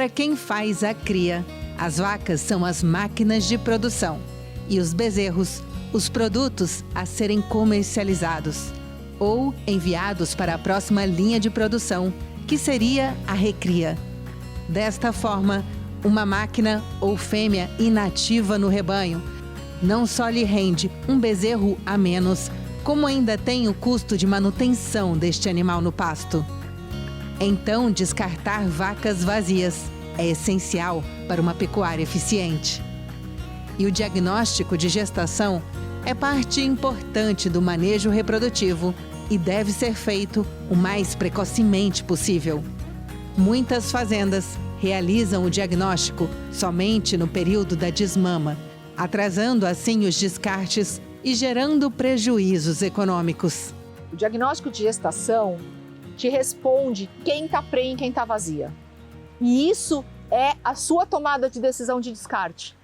Para quem faz a cria, as vacas são as máquinas de produção e os bezerros, os produtos a serem comercializados ou enviados para a próxima linha de produção, que seria a recria. Desta forma, uma máquina ou fêmea inativa no rebanho não só lhe rende um bezerro a menos, como ainda tem o custo de manutenção deste animal no pasto. Então, descartar vacas vazias é essencial para uma pecuária eficiente. E o diagnóstico de gestação é parte importante do manejo reprodutivo e deve ser feito o mais precocemente possível. Muitas fazendas realizam o diagnóstico somente no período da desmama, atrasando assim os descartes e gerando prejuízos econômicos. O diagnóstico de gestação te responde quem está prenhe e quem está vazia. E isso é a sua tomada de decisão de descarte.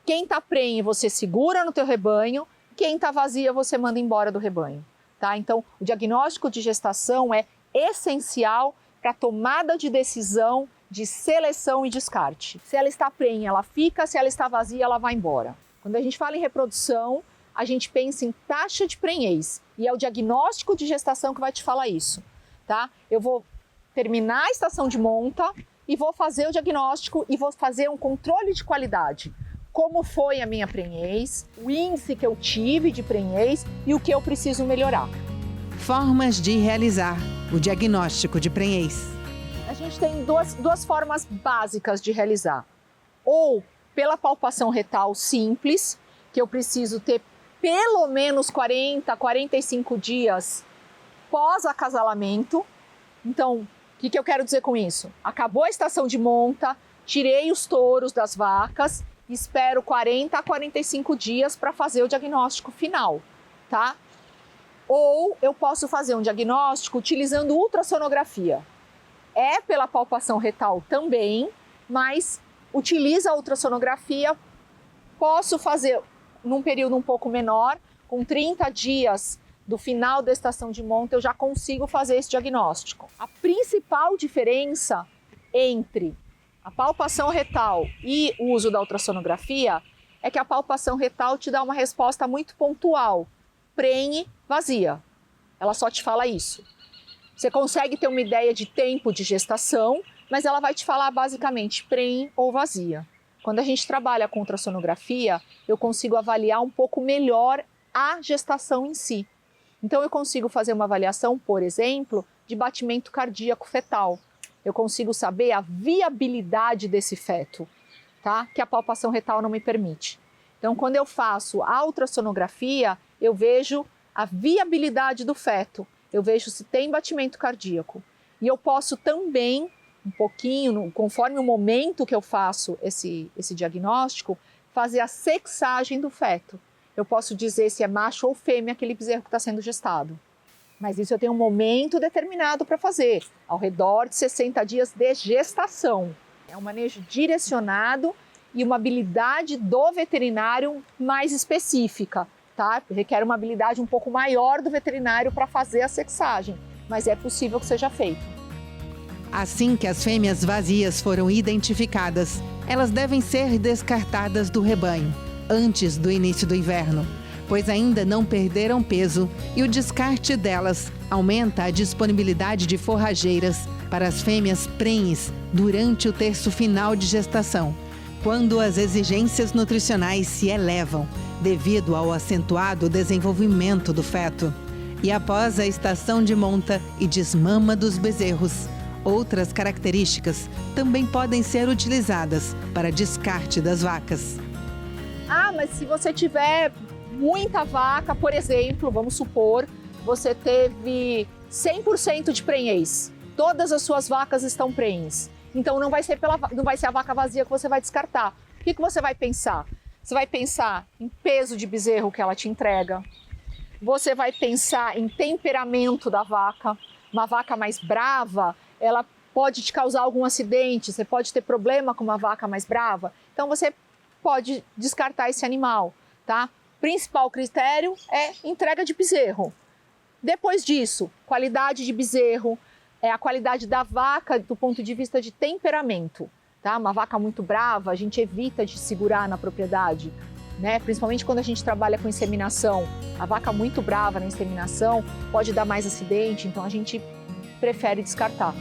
Quem está prenhe você segura no teu rebanho, quem está vazia você manda embora do rebanho. Tá? Então, o diagnóstico de gestação é essencial para a tomada de decisão de seleção e descarte. Se ela está prenhe, ela fica, se ela está vazia, ela vai embora. Quando a gente fala em reprodução, a gente pensa em taxa de prenhez e é o diagnóstico de gestação que vai te falar isso. Tá? Eu vou terminar a estação de monta e vou fazer o diagnóstico e vou fazer um controle de qualidade. Como foi a minha prenhez, o índice que eu tive de prenhez e o que eu preciso melhorar. Formas de realizar o diagnóstico de prenhez. A gente tem duas formas básicas de realizar. Ou pela palpação retal simples, que eu preciso ter pelo menos 40, 45 dias pós-acasalamento. Então, o que eu quero dizer com isso? Acabou a estação de monta, tirei os touros das vacas, espero 40 a 45 dias para fazer o diagnóstico final, tá? Ou eu posso fazer um diagnóstico utilizando ultrassonografia. É pela palpação retal também, mas utiliza a ultrassonografia. Posso fazer num período um pouco menor, com 30 dias do final da estação de monta, eu já consigo fazer esse diagnóstico. A principal diferença entre a palpação retal e o uso da ultrassonografia é que a palpação retal te dá uma resposta muito pontual, prenhe, vazia. Ela só te fala isso. Você consegue ter uma ideia de tempo de gestação, mas ela vai te falar basicamente prenhe ou vazia. Quando a gente trabalha com ultrassonografia, eu consigo avaliar um pouco melhor a gestação em si. Então eu consigo fazer uma avaliação, por exemplo, de batimento cardíaco fetal. Eu consigo saber a viabilidade desse feto, tá? Que a palpação retal não me permite. Então, quando eu faço a ultrassonografia, eu vejo a viabilidade do feto. Eu vejo se tem batimento cardíaco. E eu posso também, um pouquinho, conforme o momento que eu faço esse diagnóstico, fazer a sexagem do feto. Eu posso dizer se é macho ou fêmea aquele bezerro que está sendo gestado. Mas isso eu tenho um momento determinado para fazer, ao redor de 60 dias de gestação. É um manejo direcionado e uma habilidade do veterinário mais específica. Tá? Requer uma habilidade um pouco maior do veterinário para fazer a sexagem, mas é possível que seja feito. Assim que as fêmeas vazias foram identificadas, elas devem ser descartadas do rebanho, antes do início do inverno, pois ainda não perderam peso e o descarte delas aumenta a disponibilidade de forrageiras para as fêmeas prenhes durante o terço final de gestação, quando as exigências nutricionais se elevam, devido ao acentuado desenvolvimento do feto. E após a estação de monta e desmama dos bezerros, outras características também podem ser utilizadas para descarte das vacas. Ah, mas se você tiver muita vaca, por exemplo, vamos supor, você teve 100% de prenhez, todas as suas vacas estão prenhes, então não vai ser a vaca vazia que você vai descartar. O que você vai pensar? Você vai pensar em peso de bezerro que ela te entrega. Você vai pensar em temperamento da vaca. Uma vaca mais brava, ela pode te causar algum acidente. Você pode ter problema com uma vaca mais brava. Então você pode descartar esse animal, tá? Principal critério é entrega de bezerro. Depois disso, qualidade de bezerro, a qualidade da vaca do ponto de vista de temperamento. tá? Uma vaca muito brava, a gente evita de segurar na propriedade, né? Principalmente quando a gente trabalha com inseminação. A vaca muito brava na inseminação pode dar mais acidente, então a gente prefere descartar.